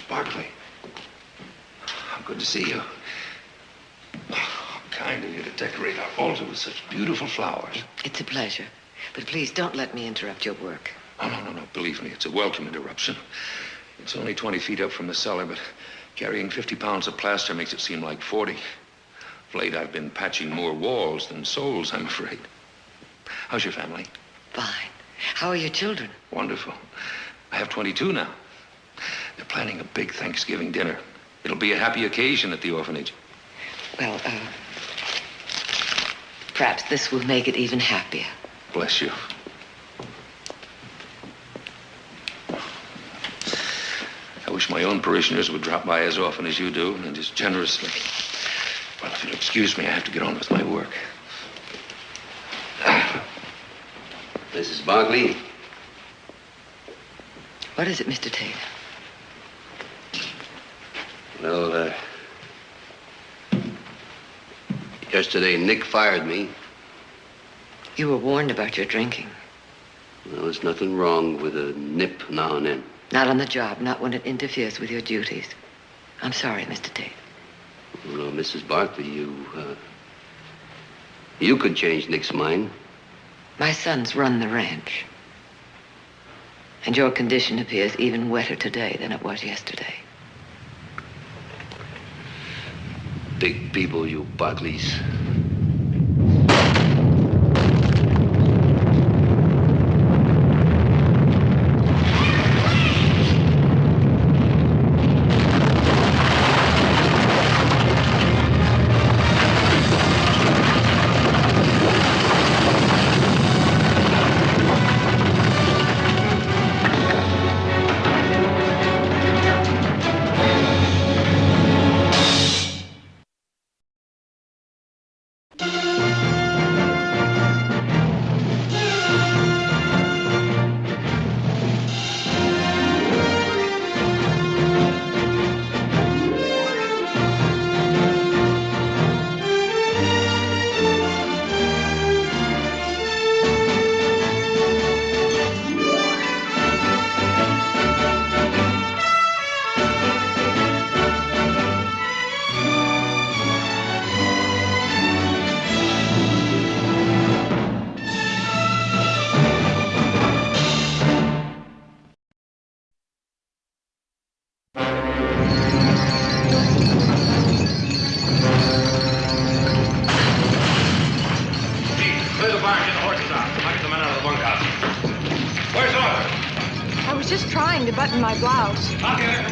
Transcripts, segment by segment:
Barkley. Good to see you. How kind of you to decorate our altar with such beautiful flowers. It's a pleasure. But please don't let me interrupt your work. Oh, no. Believe me, it's a welcome interruption. It's only 20 feet up from the cellar, but carrying 50 pounds of plaster makes it seem like 40. Of late, I've been patching more walls than souls, I'm afraid. How's your family? Fine. How are your children? Wonderful. I have 22 now. They're planning a big Thanksgiving dinner. It'll be a happy occasion at the orphanage. Well, perhaps this will make it even happier. Bless you. I wish my own parishioners would drop by as often as you do, and as generously. Well, if you'll excuse me, I have to get on with my work. Mrs. Barkley. What is it, Mr. Taylor? Well, yesterday Nick fired me. You were warned about your drinking. Well, there's nothing wrong with a nip now and then. Not on the job, not when it interferes with your duties. I'm sorry, Mr. Taylor. Well, Mrs. Barkley, you could change Nick's mind. My sons run the ranch. And your condition appears even wetter today than it was yesterday. Big people, you Barkleys. Button my blouse. I'll get it.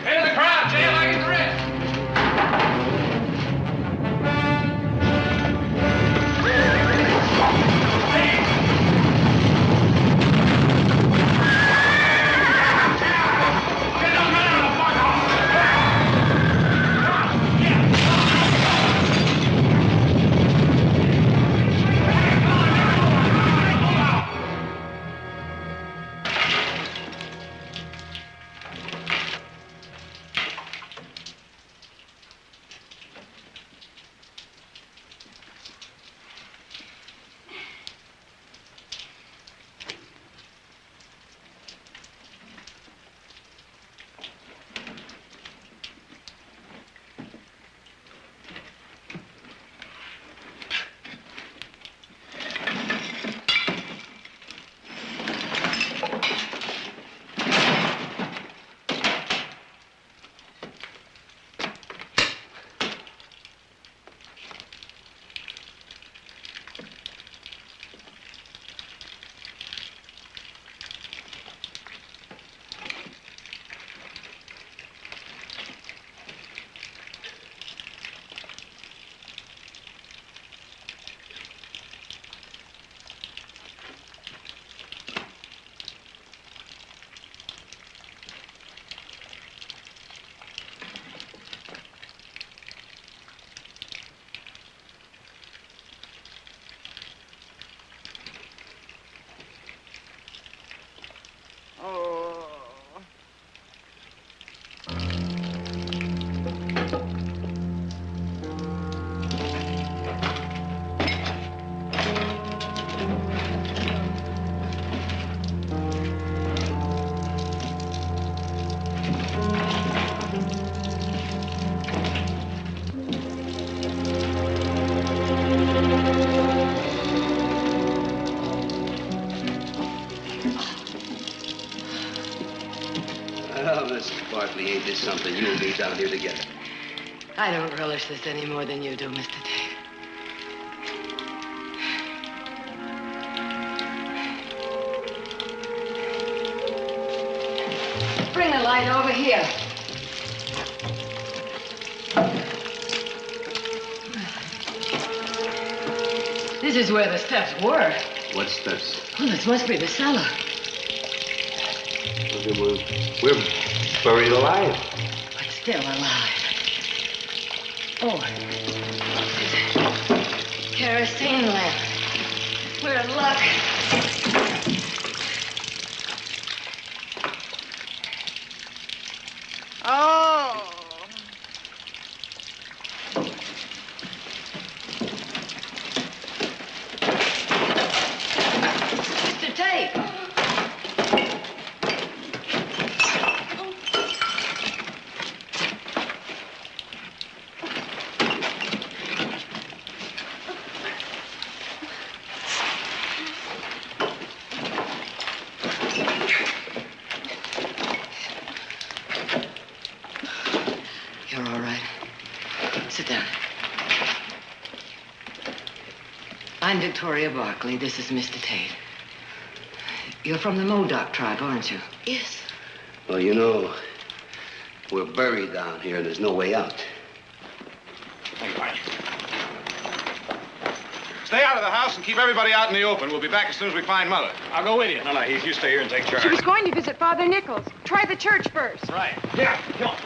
Hey, the crowd, jail, I get the rest. something. You and me down here together. I don't relish this any more than you do, Mr. Tate. Bring the light over here. This is where the steps were. What steps? Well, this must be the cellar. We're buried alive. But still alive. Oh, kerosene lamp. We're in luck. Oh. Mr. Tate. You're all right. Sit down. I'm Victoria Barkley. This is Mr. Tate. You're from the Modoc tribe, aren't you? Yes. Well, you know, we're buried down here and there's no way out. Stay out of the house and keep everybody out in the open. We'll be back as soon as we find Mother. I'll go with you. No, Heath, you stay here and take charge. She was going to visit Father Nichols. Try the church first. Right. Yeah, come on.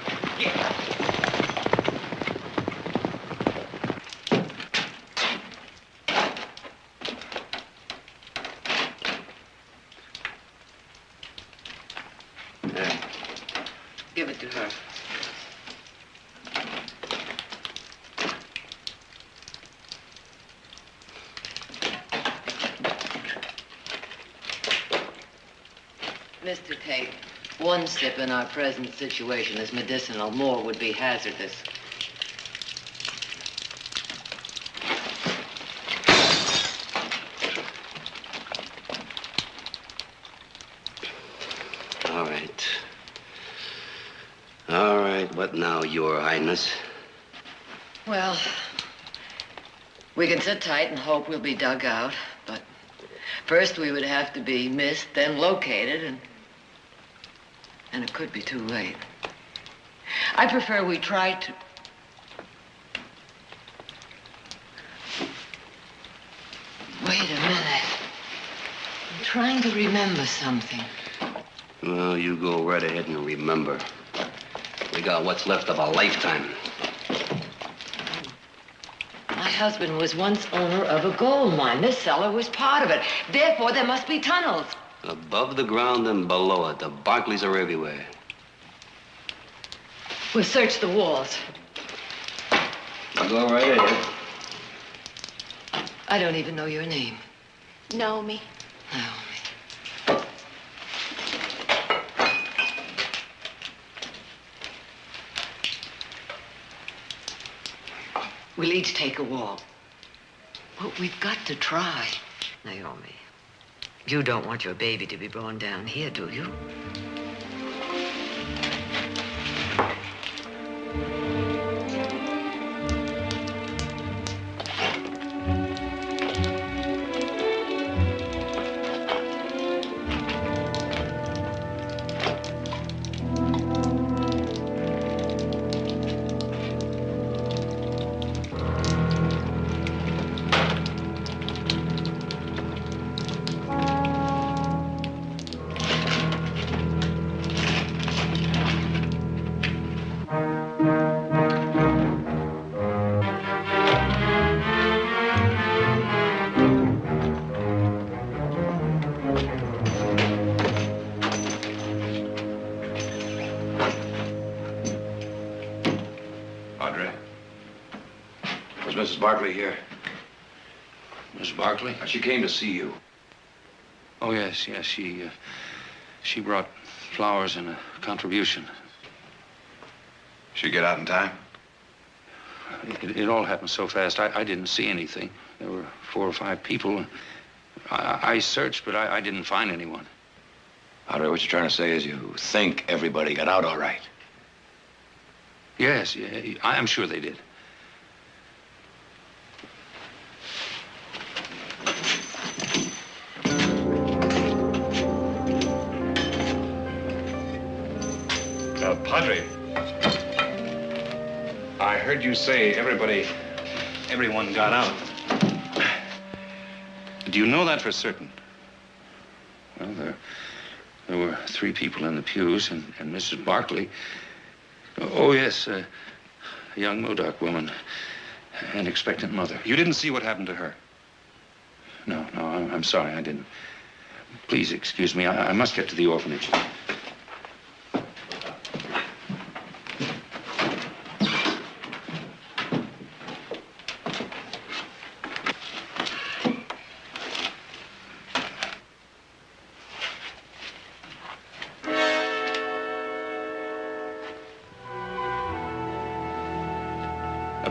Give it to her. Mr. Tate, one sip in our present situation is medicinal. More would be hazardous. All right. All right, what now, Your Highness? Well, we can sit tight and hope we'll be dug out, but first we would have to be missed, then located, and it could be too late. I prefer we try to... Wait a minute. I'm trying to remember something. Well, you go right ahead and remember. We got what's left of a lifetime. My husband was once owner of a gold mine. This cellar was part of it. Therefore, there must be tunnels. Above the ground and below it, the Barclays are everywhere. We'll search the walls. You go right ahead. I don't even know your name. Naomi. Naomi. We'll each take a wall. But we've got to try. Naomi, you don't want your baby to be born down here, do you? Mrs. Barkley here. Miss Barkley? She came to see you. Oh, yes. She brought flowers and a contribution. She get out in time? It all happened so fast, I didn't see anything. There were 4 or 5 people. I searched, but I didn't find anyone. Andre, what you're trying to say is you think everybody got out all right. Yes, yeah, I'm sure they did. Padre, I heard you say everyone got out. Do you know that for certain? Well, there were 3 people in the pews, and Mrs. Barkley. Oh, yes, a young Modoc woman, an expectant mother. You didn't see what happened to her? No, I'm sorry, I didn't. Please excuse me, I must get to the orphanage.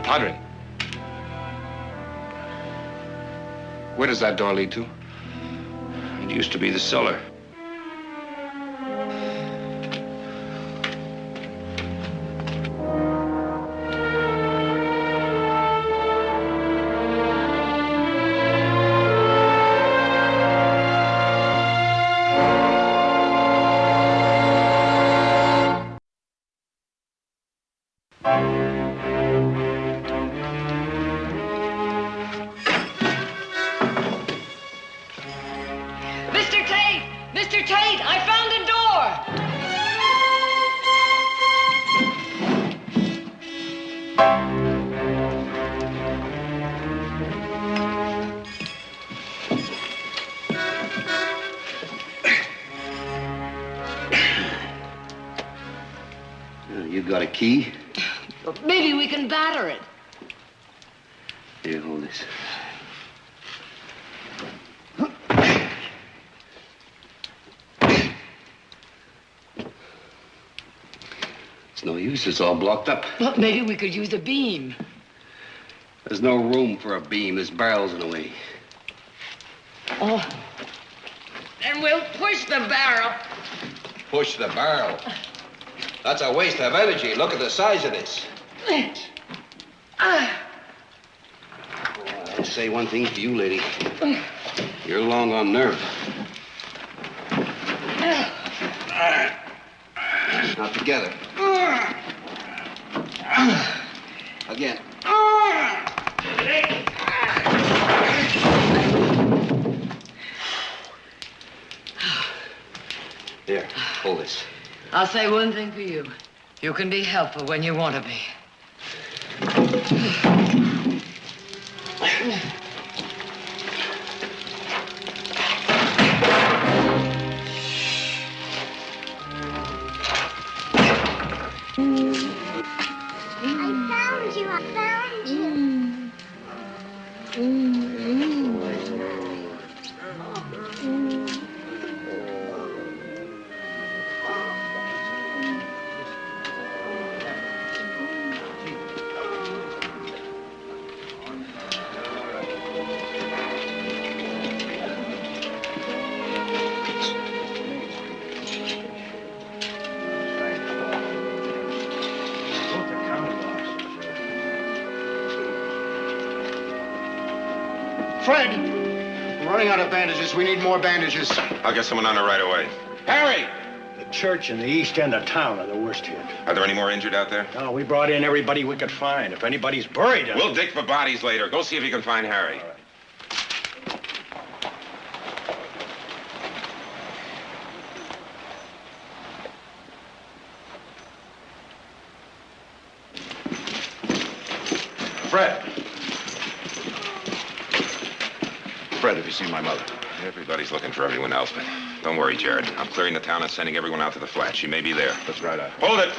Padre, where does that door lead to? It used to be the cellar. Mr. Tate, I found a door! You got a key? Maybe we can batter it. Here, hold this. It's no use. It's all blocked up. Well, maybe we could use a beam. There's no room for a beam. There's barrels in the way. Oh. Then we'll push the barrel. Push the barrel. That's a waste of energy. Look at the size of this. I'll say one thing for you, lady. You're long on nerve. Now together. Again. Here, hold this. I'll say one thing for you. You can be helpful when you want to be. I found you. Fred! We're running out of bandages. We need more bandages. I'll get someone on it right away. Harry! The church and the east end of town are the worst hit. Are there any more injured out there? No, we brought in everybody we could find. If anybody's buried... We'll dig for bodies later. Go see if you can find Harry. All right. Fred! Fred, have you seen my mother? Everybody's looking for everyone else, but don't worry, Jared. I'm clearing the town and sending everyone out to the flat. She may be there. That's right. Hold it!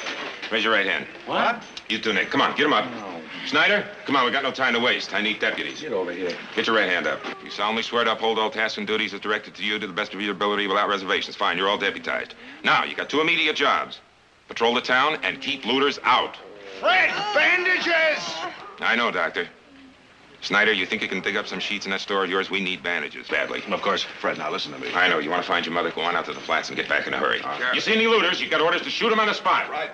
Raise your right hand. What? You two, Nick. Come on, get him up. No. Snyder, come on, we got no time to waste. I need deputies. Get over here. Get your right hand up. You solemnly swear to uphold all tasks and duties as directed to you to the best of your ability without reservations. Fine, you're all deputized. Now, you got 2 immediate jobs. Patrol the town and keep looters out. Fred! Bandages! I know, Doctor. Snyder, you think you can dig up some sheets in that store of yours? We need bandages, badly. Of course. Fred, now listen to me. I know. You want to find your mother? Go on out to the flats and get back in a hurry. Sure. You see any looters? You got orders to shoot them on the spot. Right.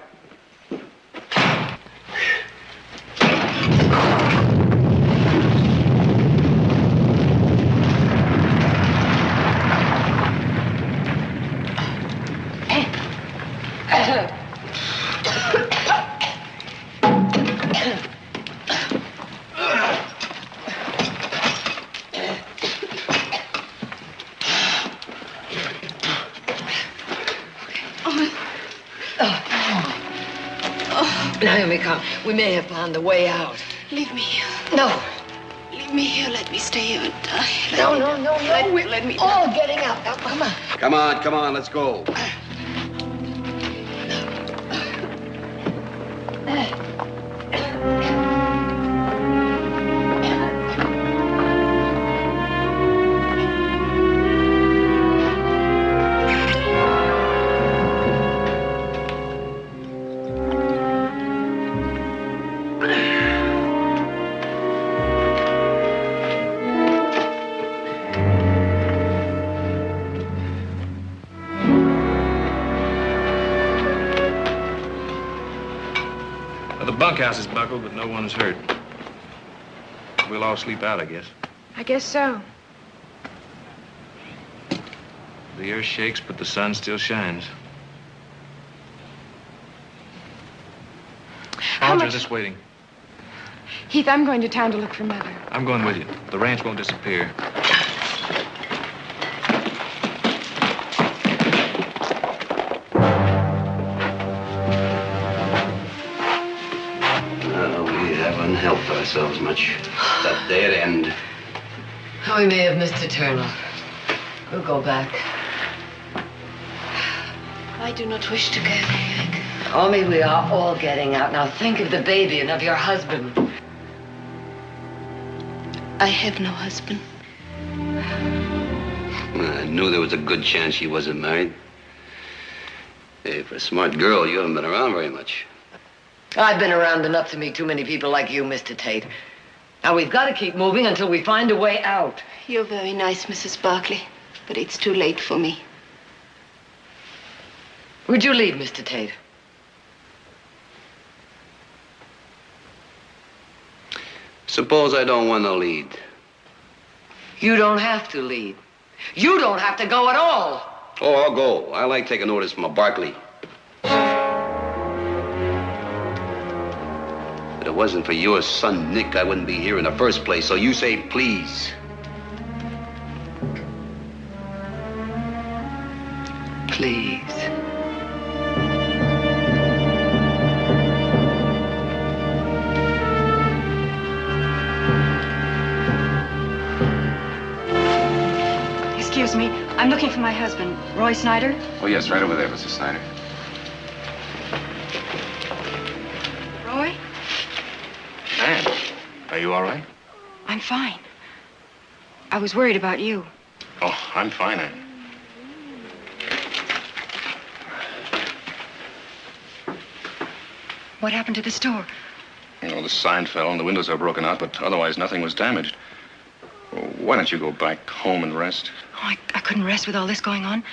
Sammy, come. We may have found the way out. Leave me here. No. Leave me here. Let me stay here and die. No. Let me all getting out. Now, come on. Come on, let's go. Well, the bunkhouse is buckled, but no one's hurt. We'll all sleep out, I guess. I guess so. The earth shakes, but the sun still shines. Aldra's just waiting. Heath, I'm going to town to look for Mother. I'm going with you. The ranch won't disappear. We haven't helped ourselves much. That dead end. We may have missed a turn. We'll go back. I do not wish to go, Henreid. Only we are all getting out. Now think of the baby and of your husband. I have no husband. I knew there was a good chance she wasn't married. Hey, for a smart girl, you haven't been around very much. I've been around enough to meet too many people like you, Mr. Tate. Now we've got to keep moving until we find a way out. You're very nice, Mrs. Barkley, but it's too late for me. Would you leave, Mr. Tate? Suppose I don't want to lead. You don't have to lead. You don't have to go at all. Oh, I'll go. I like taking orders from a Barkley. If it wasn't for your son, Nick, I wouldn't be here in the first place. So you say please. Please. Excuse me. I'm looking for my husband, Roy Snyder. Oh, yes, right over there, Mrs. Snyder. Roy? Ann, are you all right? I'm fine. I was worried about you. Oh, I'm fine, Ann. What happened to the store? You know, the sign fell and the windows are broken out, but otherwise nothing was damaged. Well, why don't you go back home and rest? Oh, I couldn't rest with all this going on.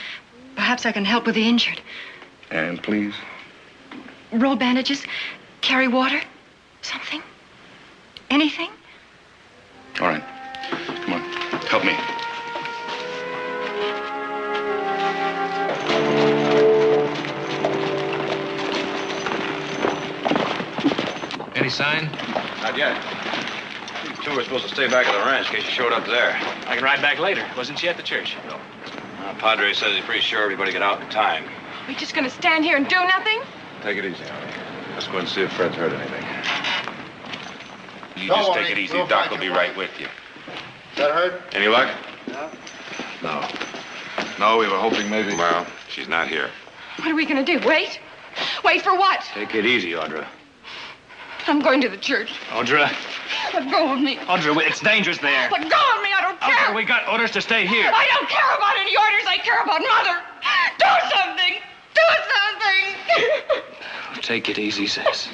Perhaps I can help with the injured. And please. Roll bandages, carry water, something, anything. All right. Come on. Help me. Any sign? Not yet. You two were supposed to stay back at the ranch in case you showed up there. I can ride back later. Wasn't she at the church? No. Padre says he's pretty sure everybody get out in time. We're just going to stand here and do nothing? Take it easy, Harry. Let's go and see if Fred's heard anything. You just take it easy. Doc will be right with you. That hurt? Any luck? No. No, we were hoping maybe. Well, she's not here. What are we going to do? Wait? Wait for what? Take it easy, Audra. I'm going to the church. Audra. Let go of me. Audra, it's dangerous there. Let go of me. I don't care. Audra, we got orders to stay here. I don't care about any orders. I care about Mother. Do something. Do something. Take it easy, sis.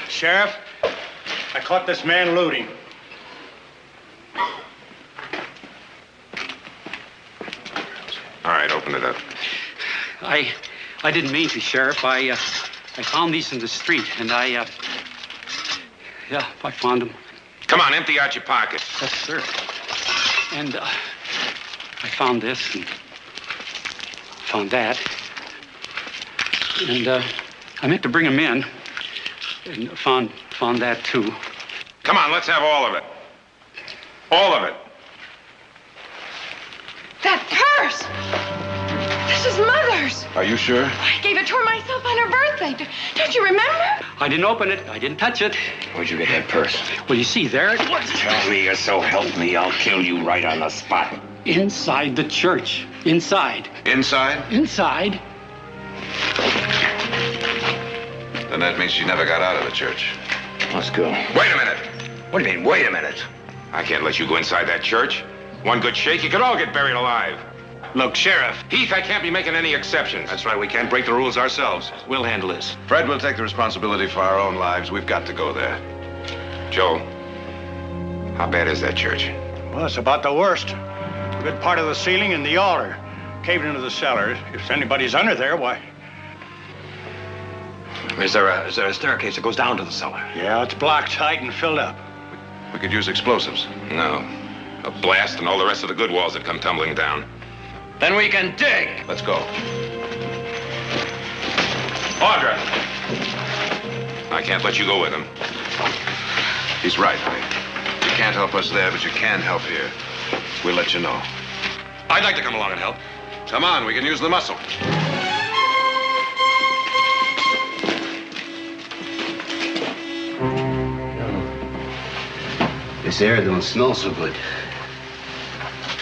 Sheriff, I caught this man looting. All right, open it up. I didn't mean to, Sheriff. I found these in the street, and I found them. Come on, empty out your pockets. Yes, sir. And I found this and found that. And I meant to bring them in, and found that, too. Come on, let's have all of it. All of it. That purse. The This is Mother's. Are you sure? I gave it to her myself on her birthday. Don't you remember? I didn't open it. I didn't touch it. Where'd you get that purse? Well, you see, there it was. Tell me you're so help me, I'll kill you right on the spot. Inside the church. Inside. Inside? Inside. Then that means she never got out of the church. Let's go. Wait a minute. What do you mean, wait a minute? I can't let you go inside that church. One good shake, you could all get buried alive. Look, Sheriff. Heath, I can't be making any exceptions. That's right, we can't break the rules ourselves. We'll handle this. Fred will take the responsibility for our own lives. We've got to go there. Joe, how bad is that church? Well, it's about the worst. A good part of the ceiling and the altar caved into the cellar. If anybody's under there, why? Is there a staircase that goes down to the cellar? Yeah, it's blocked tight and filled up. We could use explosives. No. A blast and all the rest of the good walls that come tumbling down. Then we can dig. Let's go. Audra! I can't let you go with him. He's right, honey. You can't help us there, but you can help here. We'll let you know. I'd like to come along and help. Come on, we can use the muscle. This air don't smell so good.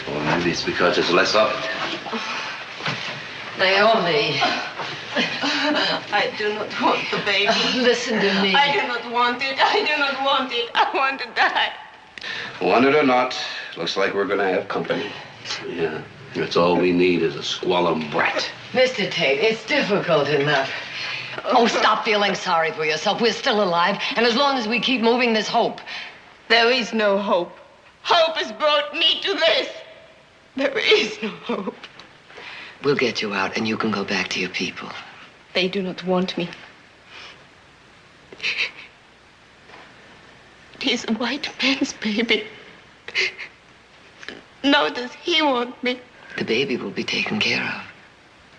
Or maybe it's because there's less of it. Naomi, I do not want the baby. listen to me. I do not want it. I do not want it. I want to die. Want it or not, looks like we're gonna have company. Yeah, that's all we need is a squalum brat. Mr. Tate, it's difficult enough. Oh, stop feeling sorry for yourself. We're still alive, and as long as we keep moving, there's hope. There is no hope. Hope has brought me to this. There is no hope. We'll get you out, and you can go back to your people. They do not want me. He's a white man's baby. Now does he want me? The baby will be taken care of.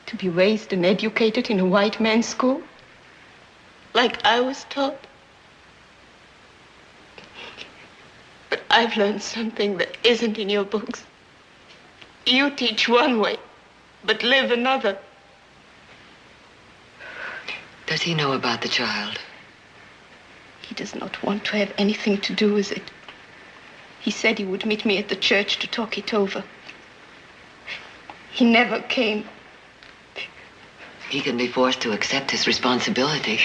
To be raised and educated in a white man's school? Like I was taught? But I've learned something that isn't in your books. You teach one way, but live another. Does he know about the child? He does not want to have anything to do with it. He said he would meet me at the church to talk it over. He never came. He can be forced to accept his responsibility.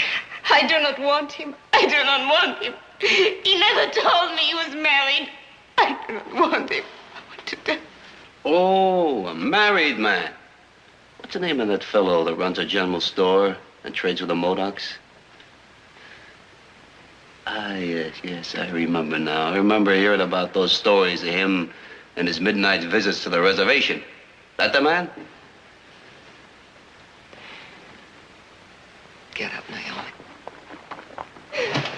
I do not want him. I do not want him. He never told me he was married. I do not want him. I want to die. Oh, a married man. What's the name of that fellow that runs a general store and trades with the Modocs? Ah, yes, I remember now. I remember hearing about those stories of him and his midnight visits to the reservation. That the man? Get up, Naomi.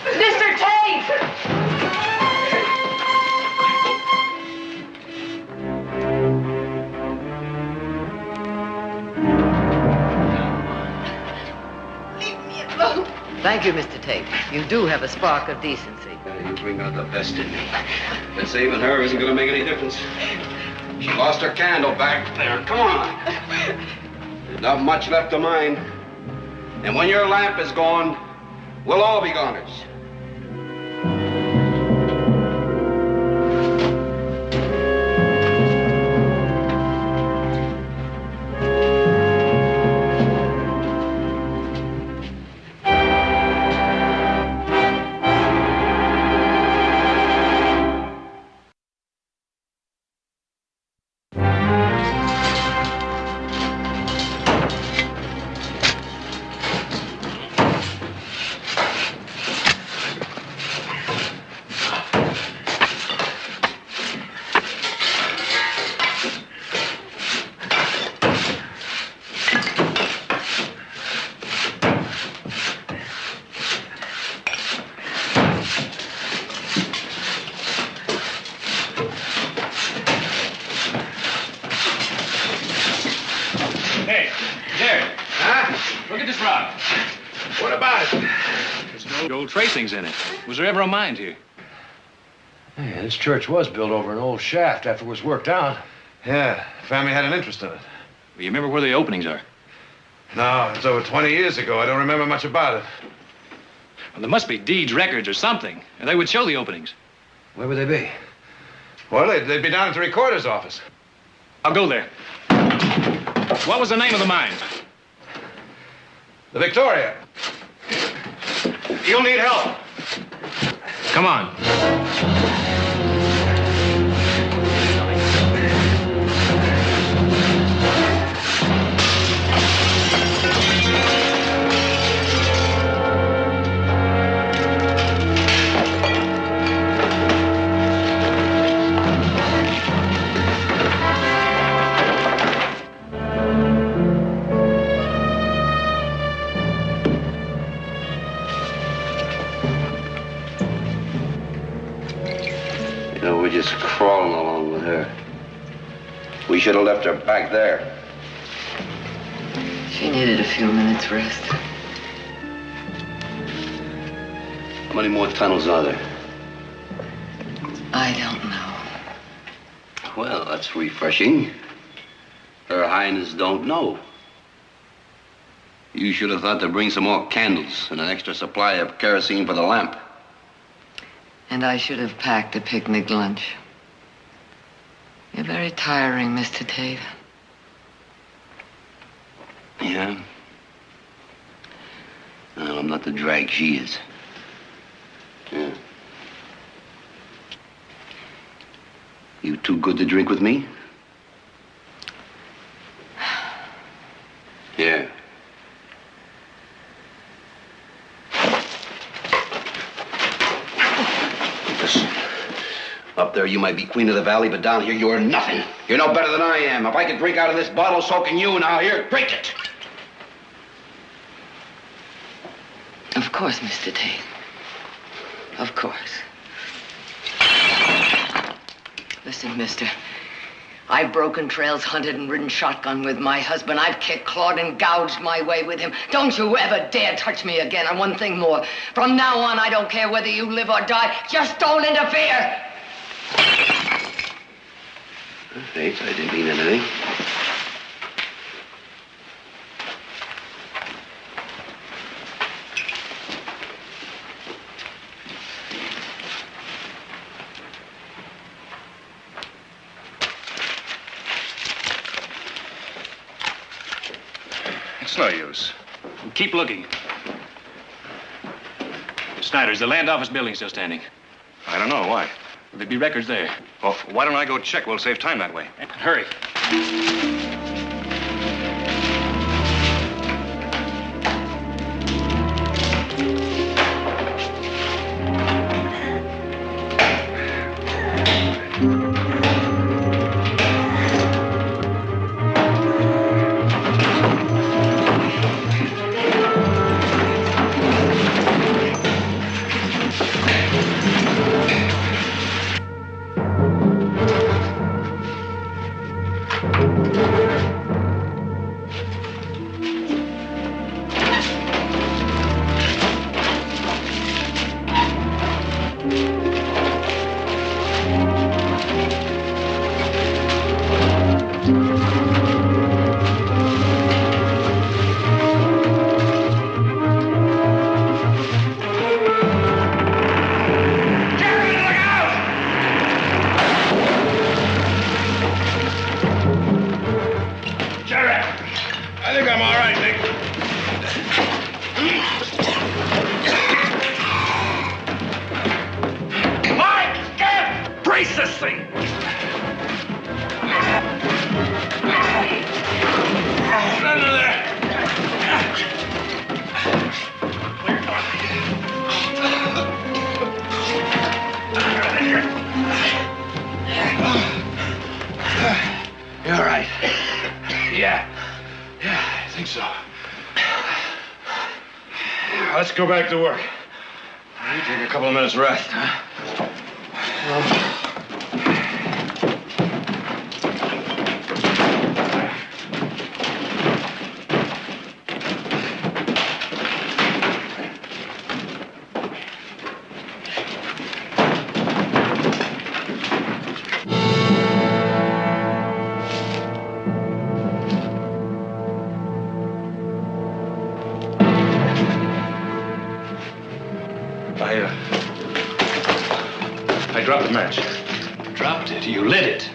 Mr. Tate! Leave me alone. Thank you, Mr. Tate. You do have a spark of decency. You bring out the best in me. But saving her isn't going to make any difference. She lost her candle back there. Come on. There's not much left of mine. And when your lamp is gone, we'll all be goners. Hey, there. Huh? Look at this rock. What about it? There's no old tracings in it. Was there ever a mine here? Yeah, this church was built over an old shaft after it was worked out. Yeah, family had an interest in it. You remember where the openings are? No, it's over 20 years ago. I don't remember much about it. Well, there must be deeds, records, or something. And they would show the openings. Where would they be? Well, they'd be down at the recorder's office. I'll go there. What was the name of the mine? The Victoria. You'll need help. Come on. We're just crawling along with her. We should have left her back there. She needed a few minutes rest. How many more tunnels are there? I don't know. Well, that's refreshing. Her Highness don't know. You should have thought to bring some more candles and an extra supply of kerosene for the lamp. And I should have packed a picnic lunch. You're very tiring, Mr. Tate. Yeah? Well, I'm not the drag she is. Yeah. You too good to drink with me? Yeah. Listen, up there you might be queen of the valley, but down here you're nothing. You're no better than I am. If I could drink out of this bottle, so can you. Now here, drink it. Of course, Mr. Tate. Of course. Listen, mister. I've broken trails, hunted and ridden shotgun with my husband. I've kicked, clawed, and gouged my way with him. Don't you ever dare touch me again. And one thing more. From now on, I don't care whether you live or die. Just don't interfere. Thanks, I didn't mean anything. It's no use. Keep looking. Snyder's, the land office building still standing. I don't know. Why? There'd be records there. Well, why don't I go check? We'll save time that way. Hurry. Let's go back to work. You take a couple of minutes rest, huh? I dropped the match. Dropped it. You lit it.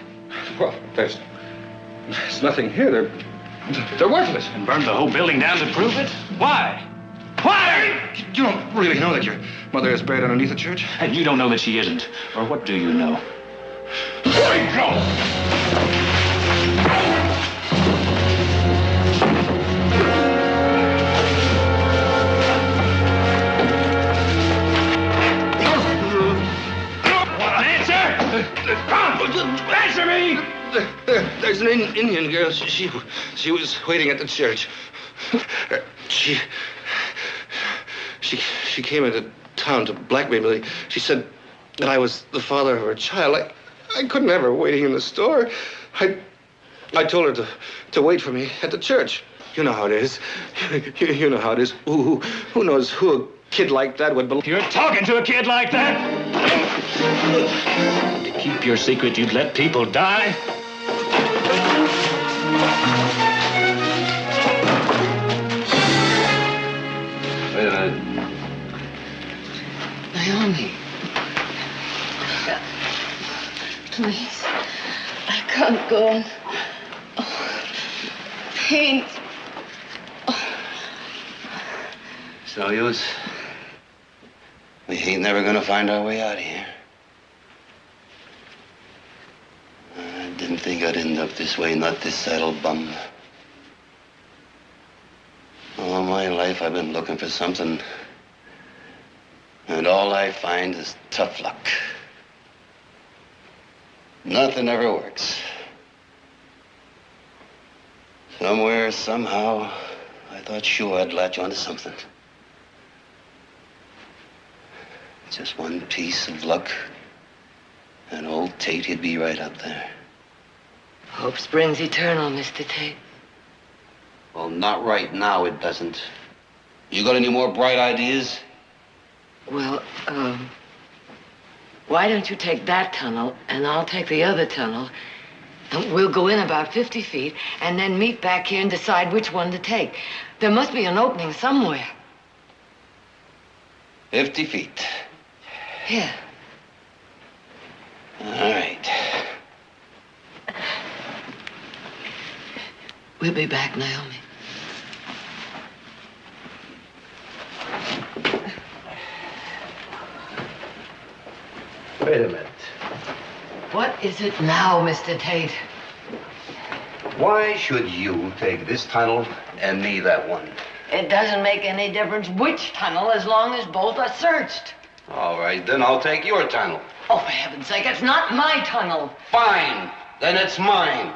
Well, there's nothing here. They're worthless. And burned the whole building down to prove it? Why? Why? You don't really know that your mother is buried underneath the church? And you don't know that she isn't. Or what do you know? Answer me! There's an Indian girl. She was waiting at the church. She came into town to blackmail me. She said that I was the father of her child. I couldn't have her waiting in the store. I told her to wait for me at the church. You know how it is. You know how it is. Who knows who a kid like that would believe? You're talking to a kid like that? To keep your secret, you'd let people die? Wait a minute. Naomi. Please. I can't go on. Oh, pain. It's no use. We ain't never gonna find our way out of here. I didn't think I'd end up this way, not this saddle bum. All my life I've been looking for something, and all I find is tough luck. Nothing ever works. Somewhere, somehow, I thought sure I'd latch onto something. Just one piece of luck, and old Tate, he'd be right up there. Hope springs eternal, Mr. Tate. Well, not right now, it doesn't. You got any more bright ideas? Well, why don't you take that tunnel, and I'll take the other tunnel, and we'll go in about 50 feet, and then meet back here and decide which one to take. There must be an opening somewhere. 50 feet. Yeah. All right. We'll be back, Naomi. Wait a minute. What is it now, Mr. Tate? Why should you take this tunnel and me that one? It doesn't make any difference which tunnel as long as both are searched. All right, then I'll take your tunnel. Oh, for heaven's sake, it's not my tunnel. Fine, then it's mine.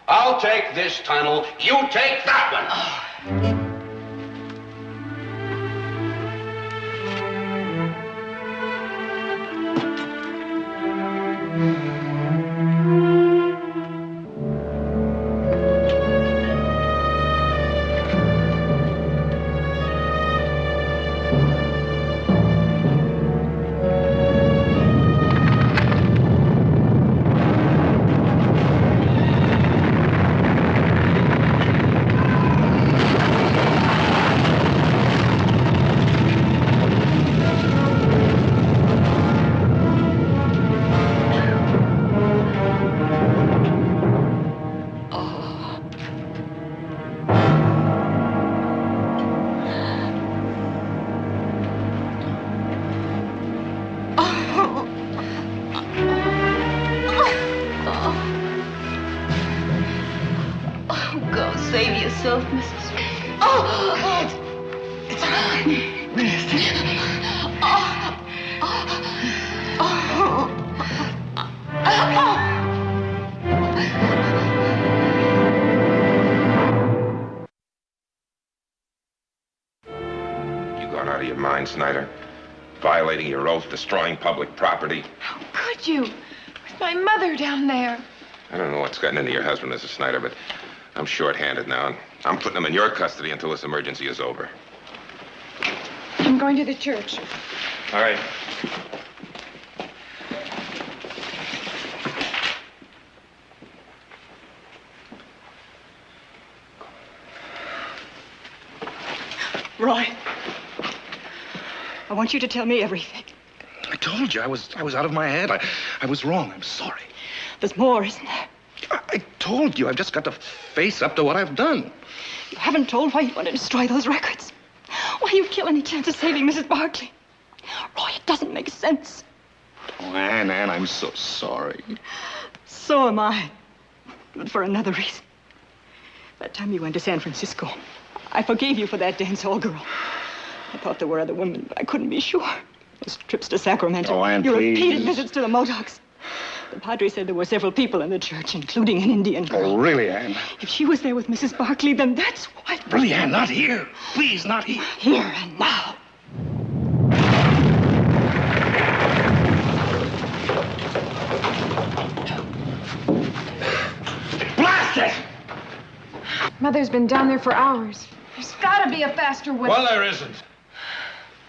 I'll take this tunnel, you take that one. Save yourself, Mrs. It's fine. You gone out of your mind, Snyder? Violating your oath, destroying public property. How could you? With my mother down there. I don't know what's gotten into your husband, Mrs. Snyder, but I'm short-handed now, and I'm putting him in your custody until this emergency is over. I'm going to the church. All right. Roy, I want you to tell me everything. I told you I was out of my head. I was wrong. I'm sorry. There's more, isn't there? I told you I've just got to face up to what I've done. You haven't told why you want to destroy those records. Why you'd kill any chance of saving Mrs. Barkley. Roy, it doesn't make sense. Oh, Anne, I'm so sorry. So am I. But for another reason. That time you went to San Francisco, I forgave you for that dance hall girl. I thought there were other women, but I couldn't be sure. Those trips to Sacramento. Oh, Anne, your please. repeated visits to the Modocs. The padre said there were several people in the church, including an Indian girl. Oh, really, Anne? If she was there with Mrs. Barkley, then that's why... Really, Anne, not here. Please, not here. Here and now. Blast it! Mother's been down there for hours. There's gotta be a faster way. Well, there isn't.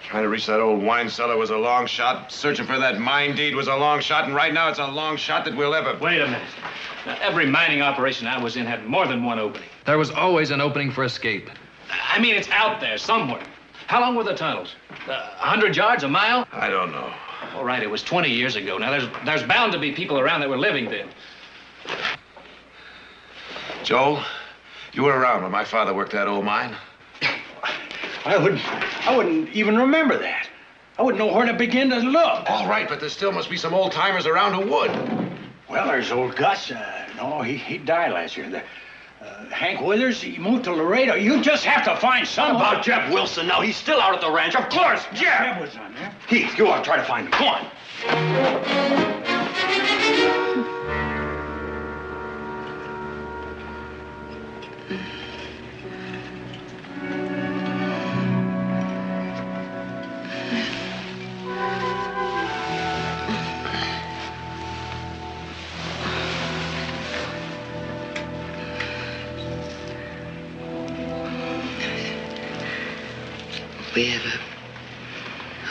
Trying to reach that old wine cellar was a long shot. Searching for that mine deed was a long shot. And right now, it's a long shot that we'll ever... Wait a minute. Now, every mining operation I was in had more than one opening. There was always an opening for escape. I mean, it's out there somewhere. How long were the tunnels? 100 yards, a mile? I don't know. All right, it was 20 years ago. Now, there's bound to be people around that were living then. Joel, you were around when my father worked that old mine. I wouldn't even remember that. I wouldn't know where to begin to look. All right, but there still must be some old timers around who would. Well, there's old Gus. No, he died last year. Hank Withers, he moved to Laredo. You just have to find someone. How about Jeff Wilson now? He's still out at the ranch. Of course, Jeff. Jeff was on there. Heath, go on, try to find him. Go on.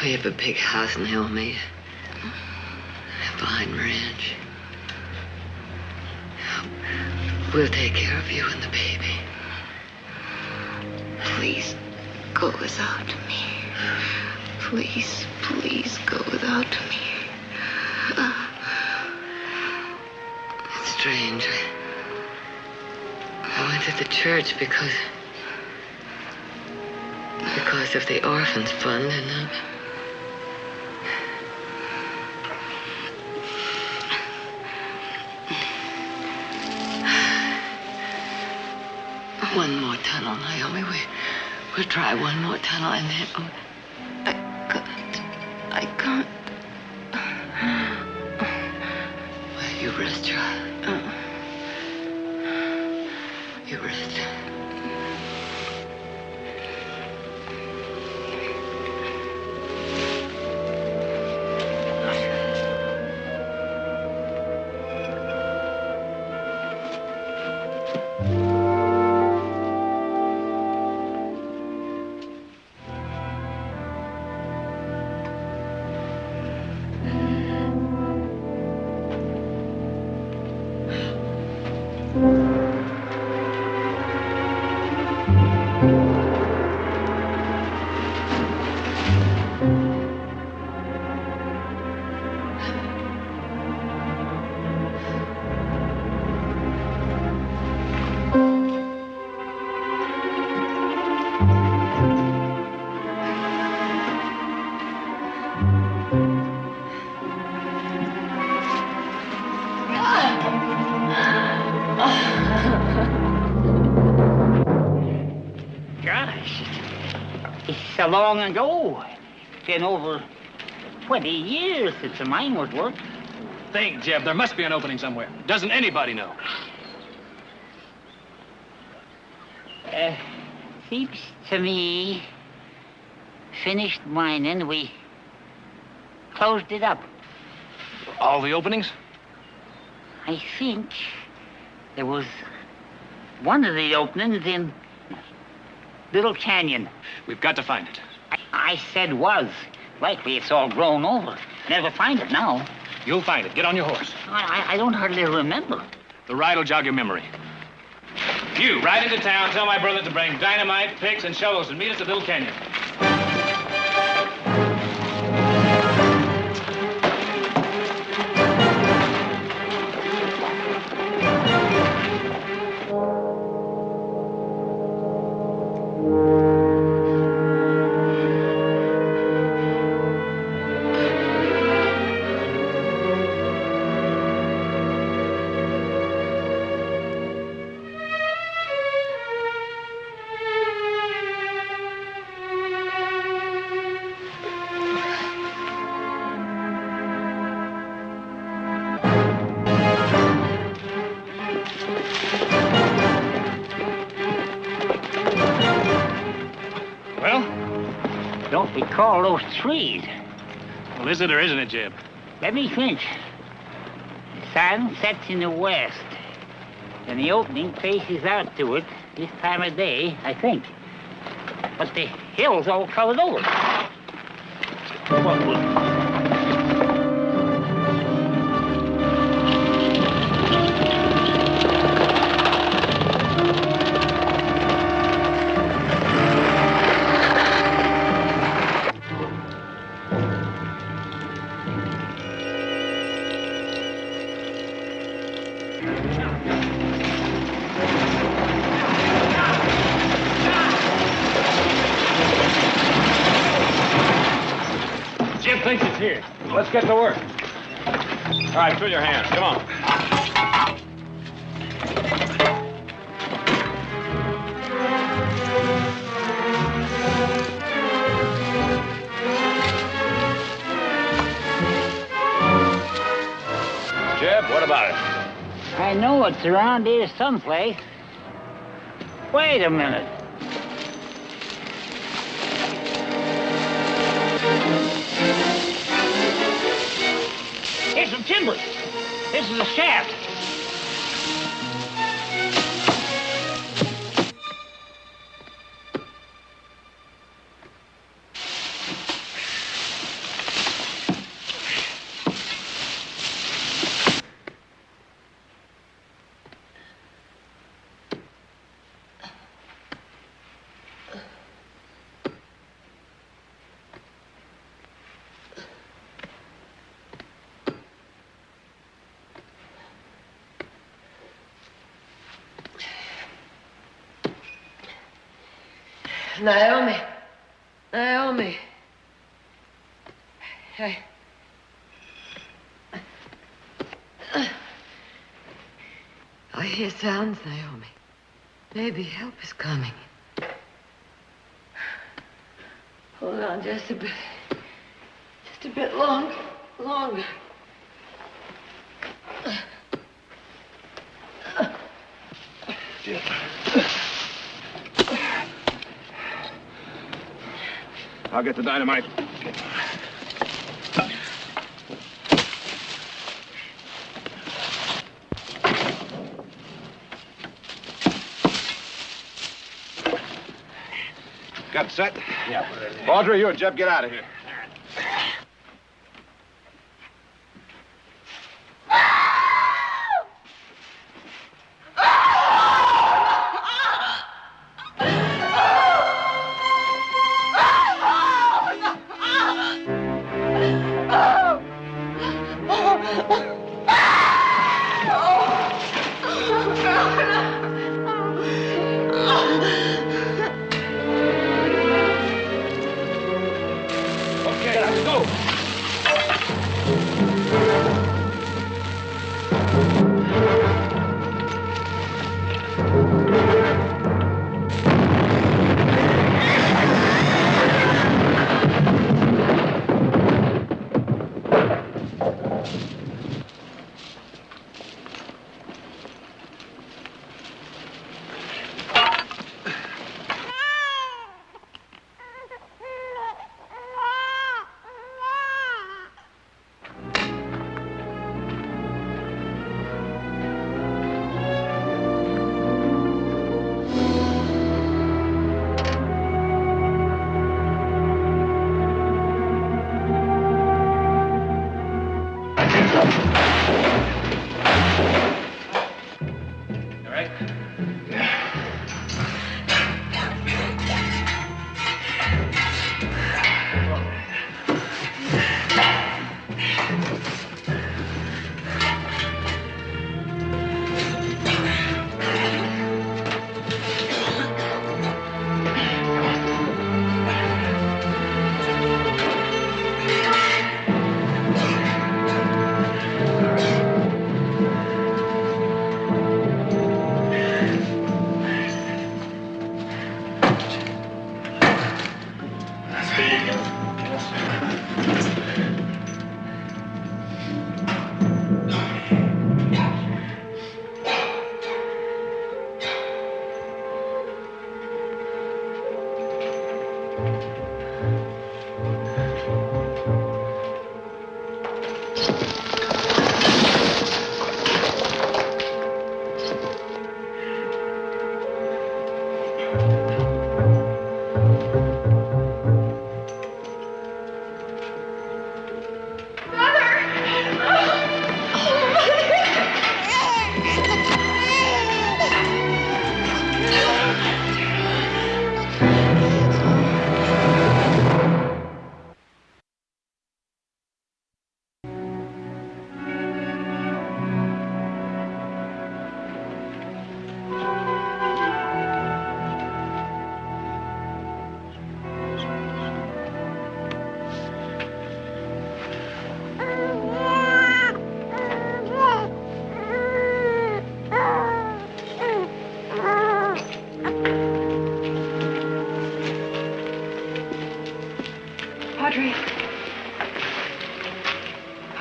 We have a big house in Hillmead. Behind ranch. We'll take care of you and the baby. Please go without me. Please, please go without me. It's strange. I went to the church because of the orphans fund, and one more tunnel, Naomi. We'll try one more tunnel, and then... Oh, I can't. Well, you rest your... You rest. So long ago. It's been over 20 years since the mine was worked. Think, Jeb, there must be an opening somewhere. Doesn't anybody know? Seems to me, finished mining, we closed it up. All the openings? I think there was one of the openings in Little Canyon. We've got to find it. I said was. Likely it's all grown over. Never find it now. You'll find it. Get on your horse. I don't hardly remember. The ride will jog your memory. You, ride into town, tell my brother to bring dynamite, picks, and shovels and meet us at Little Canyon. call those trees? Well, is it or isn't it, Jeb? Let me think. The sun sets in the west, and the opening faces out to it this time of day, I think. But the hill's all covered over. Jeb thinks it's here. Let's get to work. All right, fill your hands. Come on. Jeb, what about it? I know it's around here someplace. Wait a minute. Here's some timber. This is a shaft. Naomi. Naomi. Hey. I hear sounds, Naomi. Maybe help is coming. Hold on just a bit. Just a bit longer. Jeb. I'll get the dynamite. Got it set? Yeah. Audrey, you and Jeb, get out of here.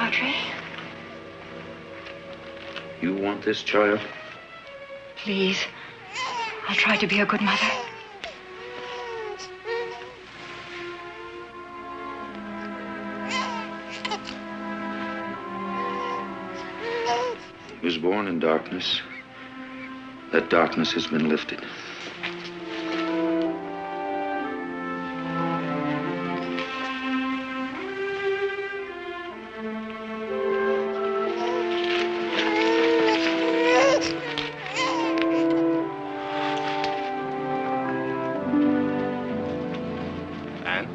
Audrey, You want this child? please. I'll try to be a good mother. He was born in darkness. That darkness has been lifted. Anne?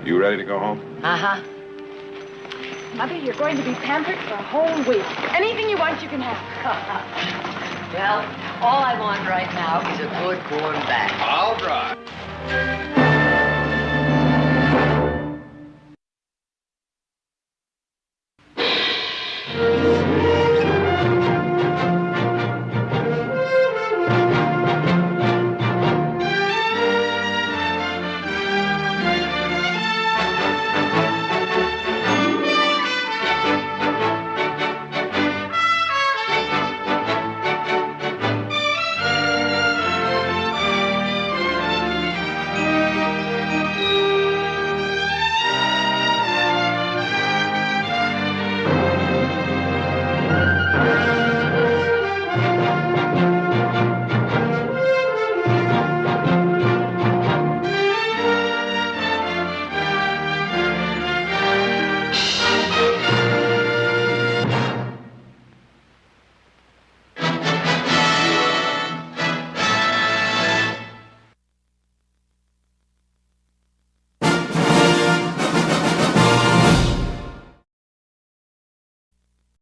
You ready to go home? Uh-huh. Mother, you're going to be pampered for a whole week. Anything you want, you can have. Well, all I want right now is a good warm bath. I'll drive.